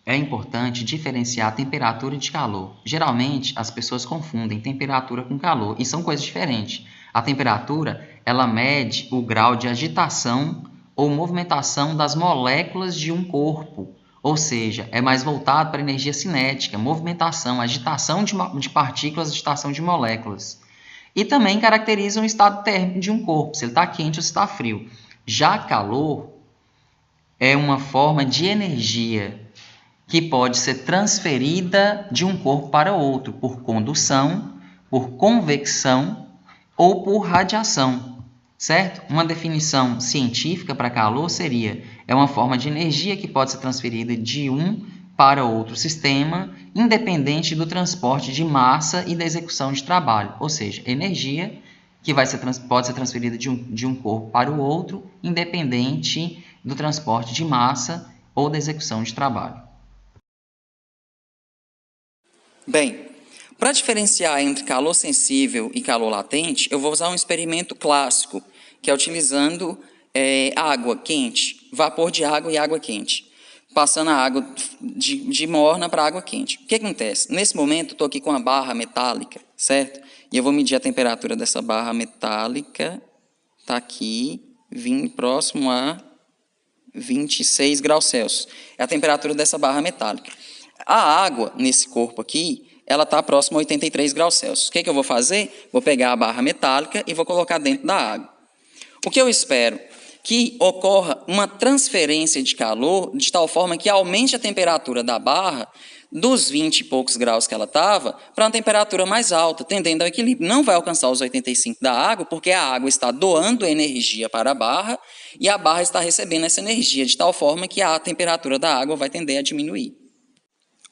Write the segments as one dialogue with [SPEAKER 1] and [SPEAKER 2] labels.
[SPEAKER 1] É importante diferenciar temperatura de calor. Geralmente, as pessoas confundem temperatura com calor e são coisas diferentes. A temperatura, ela mede o grau de agitação ou movimentação das moléculas de um corpo, ou seja, é mais voltado para a energia cinética, movimentação, agitação de partículas, agitação de moléculas. E também caracteriza um estado térmico de um corpo, se ele está quente ou se está frio. Já calor é uma forma de energia que pode ser transferida de um corpo para outro por condução, por convecção ou por radiação, certo? Uma definição científica para calor seria: é uma forma de energia que pode ser transferida de um para outro sistema, independente do transporte de massa e da execução de trabalho, ou seja, energia que pode ser transferida de um corpo para o outro, independente do transporte de massa ou da execução de trabalho.
[SPEAKER 2] Bem, para diferenciar entre calor sensível e calor latente, eu vou usar um experimento clássico, que é utilizando água quente, vapor de água e água quente, passando a água de morna para água quente. O que acontece? Nesse momento, estou aqui com a barra metálica, certo? E eu vou medir a temperatura dessa barra metálica, está aqui, vim próximo a 26 graus Celsius. É a temperatura dessa barra metálica. A água, nesse corpo aqui, ela está próxima a 83 graus Celsius. O que eu vou fazer? Vou pegar a barra metálica e vou colocar dentro da água. O que eu espero? Que ocorra uma transferência de calor de tal forma que aumente a temperatura da barra dos 20 e poucos graus que ela estava para uma temperatura mais alta, tendendo ao equilíbrio. Não vai alcançar os 85 da água, porque a água está doando energia para a barra e a barra está recebendo essa energia, de tal forma que a temperatura da água vai tender a diminuir.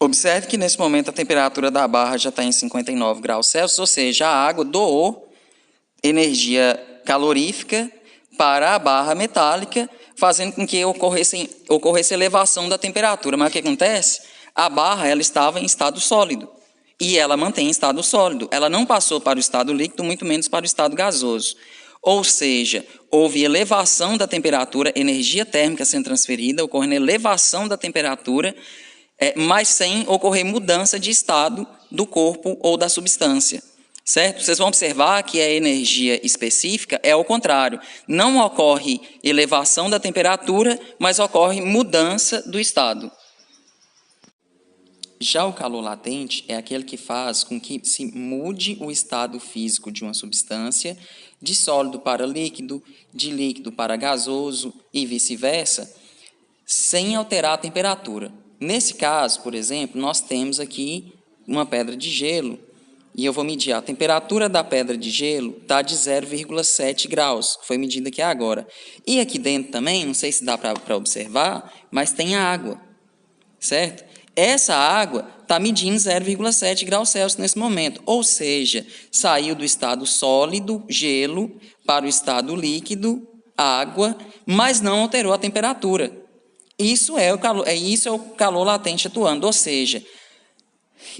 [SPEAKER 2] Observe que nesse momento a temperatura da barra já está em 59 graus Celsius, ou seja, a água doou energia calorífica para a barra metálica, fazendo com que ocorresse elevação da temperatura. Mas o que acontece? A barra ela estava em estado sólido e ela mantém em estado sólido. Ela não passou para o estado líquido, muito menos para o estado gasoso. Ou seja, houve elevação da temperatura, energia térmica sendo transferida, ocorrendo elevação da temperatura, mas sem ocorrer mudança de estado do corpo ou da substância. Certo? Vocês vão observar que a energia específica é o contrário. Não ocorre elevação da temperatura, mas ocorre mudança do estado. Já o calor latente é aquele que faz com que se mude o estado físico de uma substância de sólido para líquido, de líquido para gasoso e vice-versa, sem alterar a temperatura. Nesse caso, por exemplo, nós temos aqui uma pedra de gelo e eu vou medir a temperatura da pedra de gelo está de 0,7 graus, foi medida aqui agora. E aqui dentro também, não sei se dá para observar, mas tem água, certo? Essa água está medindo 0,7 graus Celsius nesse momento, ou seja, saiu do estado sólido, gelo, para o estado líquido, água, mas não alterou a temperatura. Isso é o calor latente atuando, ou seja,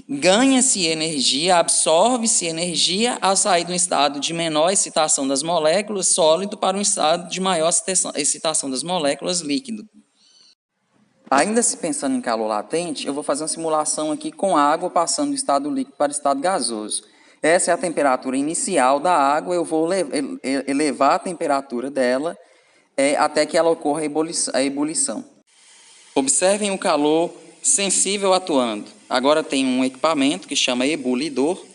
[SPEAKER 2] ganha-se energia, absorve-se energia ao sair de um estado de menor excitação das moléculas, sólido, para um estado de maior excitação das moléculas, líquido. Ainda se pensando em calor latente, eu vou fazer uma simulação aqui com água passando do estado líquido para o estado gasoso. Essa é a temperatura inicial da água, eu vou elevar a temperatura dela até que ela ocorra a ebulição. Observem o calor sensível atuando. Agora tem um equipamento que chama ebulidor,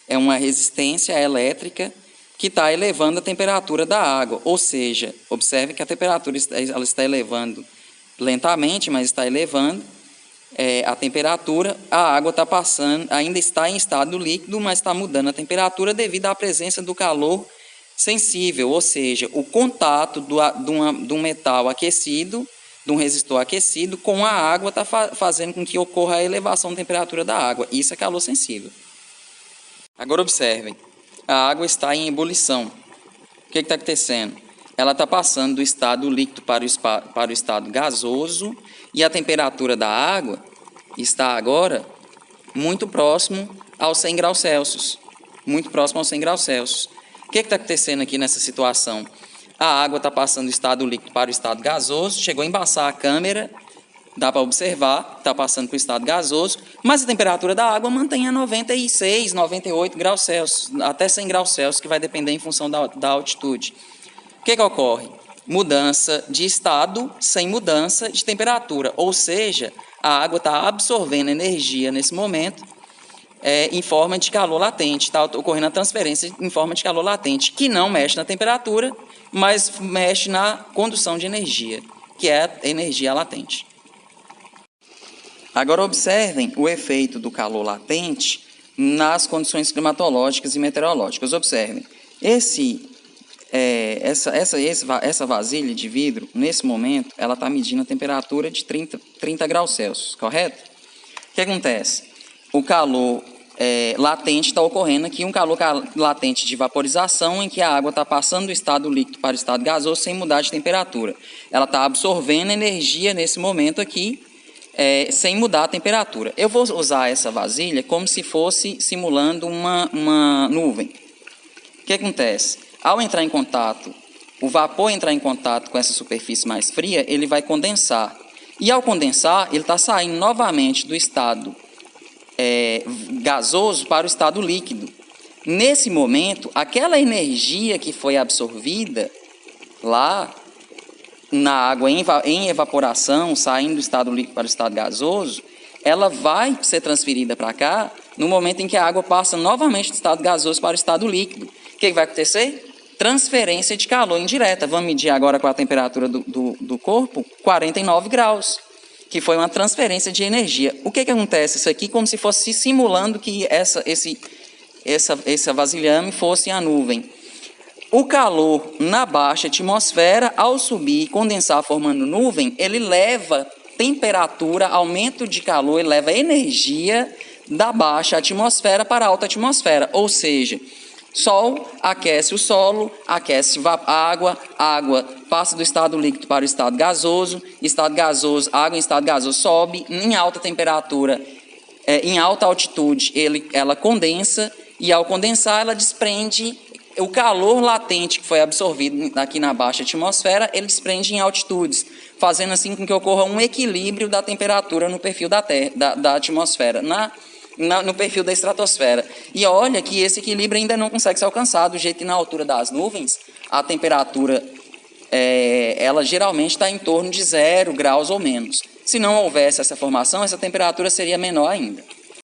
[SPEAKER 2] é uma resistência elétrica que está elevando a temperatura da água. Ou seja, observe que a temperatura ela está elevando lentamente, mas está elevando a temperatura. A água está passando, ainda está em estado líquido, mas está mudando a temperatura devido à presença do calor sensível, ou seja, o contato de um metal aquecido, de um resistor aquecido, com a água está fazendo com que ocorra a elevação da temperatura da água. Isso é calor sensível. Agora observem, a água está em ebulição. O que está acontecendo? Ela está passando do estado líquido para o estado gasoso e a temperatura da água está agora muito próximo aos 100 graus Celsius. Muito próximo aos 100 graus Celsius. O que está acontecendo aqui nessa situação? A água está passando do estado líquido para o estado gasoso, chegou a embaçar a câmera, dá para observar, está passando para o estado gasoso, mas a temperatura da água mantém a 96, 98 graus Celsius, até 100 graus Celsius, que vai depender em função da altitude. O que ocorre? Mudança de estado sem mudança de temperatura, ou seja, a água está absorvendo energia nesse momento em forma de calor latente, está ocorrendo a transferência em forma de calor latente, que não mexe na temperatura, mas mexe na condução de energia, que é a energia latente. Agora observem o efeito do calor latente nas condições climatológicas e meteorológicas. Observem, essa vasilha de vidro, nesse momento, ela está medindo a temperatura de 30 graus Celsius, correto? O que acontece? O calor latente está ocorrendo aqui, um calor latente de vaporização, em que a água está passando do estado líquido para o estado gasoso sem mudar de temperatura. Ela está absorvendo energia nesse momento aqui, sem mudar a temperatura. Eu vou usar essa vasilha como se fosse simulando uma nuvem. O que acontece? Ao entrar em contato, o vapor entrar em contato com essa superfície mais fria, ele vai condensar. E ao condensar, ele está saindo novamente do estado gasoso para o estado líquido. Nesse momento, aquela energia que foi absorvida lá na água em evaporação, saindo do estado líquido para o estado gasoso, ela vai ser transferida para cá no momento em que a água passa novamente do estado gasoso para o estado líquido. O que vai acontecer? Transferência de calor indireta. Vamos medir agora com a temperatura do corpo, 49 graus, que foi uma transferência de energia. O que acontece? Isso aqui como se fosse simulando que esse vasilhame fosse a nuvem. O calor na baixa atmosfera, ao subir e condensar formando nuvem, ele leva temperatura, aumento de calor, ele leva energia da baixa atmosfera para a alta atmosfera. Ou seja, Sol aquece o solo, aquece a água passa do estado líquido para o estado gasoso, água em estado gasoso sobe, em alta temperatura, em alta altitude, ela condensa, e ao condensar ela desprende o calor latente que foi absorvido aqui na baixa atmosfera, ele desprende em altitudes, fazendo assim com que ocorra um equilíbrio da temperatura no perfil da atmosfera, no perfil da estratosfera. E olha que esse equilíbrio ainda não consegue ser alcançado, do jeito que na altura das nuvens, a temperatura, ela geralmente está em torno de 0 graus ou menos. Se não houvesse essa formação, essa temperatura seria menor ainda.